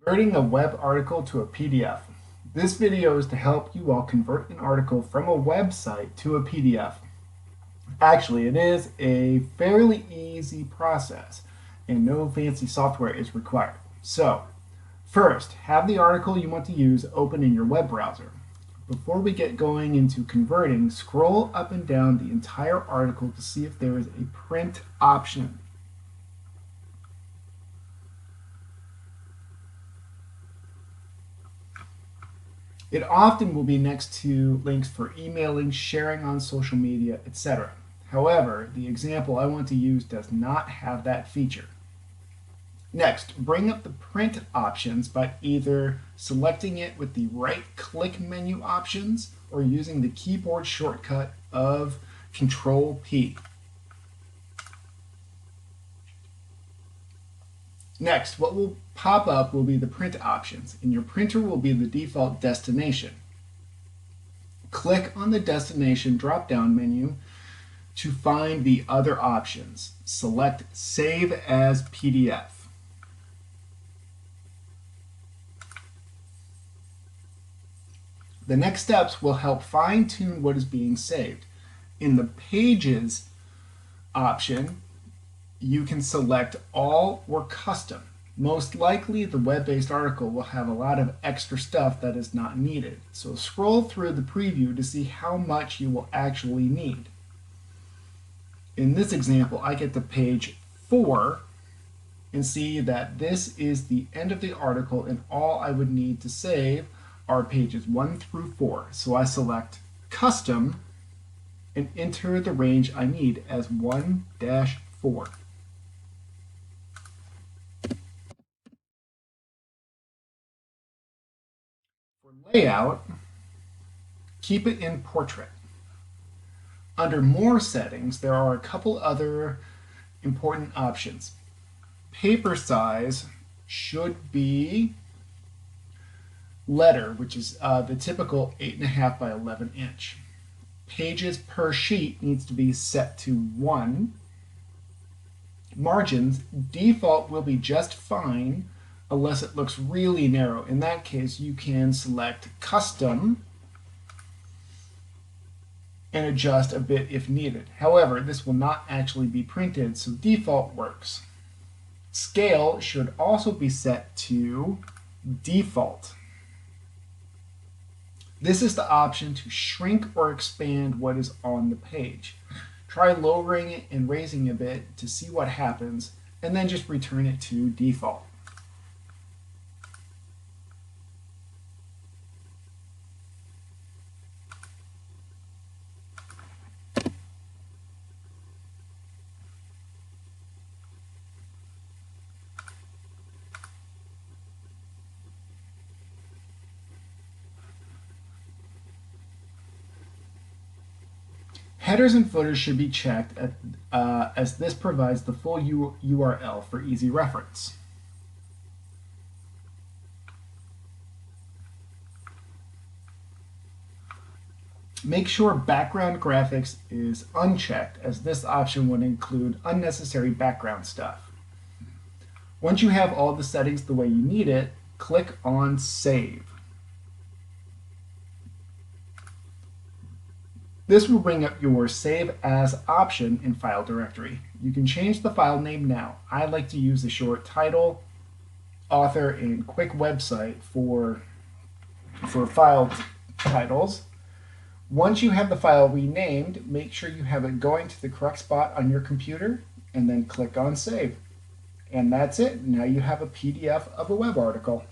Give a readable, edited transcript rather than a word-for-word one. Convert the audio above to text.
Converting a web article to a PDF. This video is to help you all convert an article from a website to a PDF. Actually, it is a fairly easy process and no fancy software is required. So, first, have the article you want to use open in your web browser. Before we get going into converting, scroll up and down the entire article to see if there is a print option. It often will be next to links for emailing, sharing on social media, etc. However, the example I want to use does not have that feature. Next, bring up the print options by either selecting it with the right-click menu options or using the keyboard shortcut of Control-P. Next, what will pop up will be the print options, and your printer will be the default destination. Click on the destination drop-down menu to find the other options. Select Save as PDF. The next steps will help fine-tune what is being saved. In the Pages option, you can select all or custom. Most likely the web-based article will have a lot of extra stuff that is not needed. So scroll through the preview to see how much you will actually need. In this example, I get to page 4 and see that this is the end of the article and all I would need to save are pages 1 through 4. So I select custom and enter the range I need as 1-4. For layout, keep it in portrait. Under more settings, there are a couple other important options. Paper size should be letter, which is the typical 8.5 by 11 inch. Pages per sheet needs to be set to 1. Margins, default will be just fine unless it looks really narrow. In that case, you can select custom and adjust a bit if needed. However, this will not actually be printed, so default works. Scale should also be set to default. This is the option to shrink or expand what is on the page. Try lowering it and raising a bit to see what happens, and then just return it to default. Headers and footers should be checked as this provides the full URL for easy reference. Make sure background graphics is unchecked, as this option would include unnecessary background stuff. Once you have all the settings the way you need it, click on Save. This will bring up your Save As option in File Directory. You can change the file name now. I like to use the short title, author, and quick website for file titles. Once you have the file renamed, make sure you have it going to the correct spot on your computer, and then click on Save. And that's it. Now you have a PDF of a web article.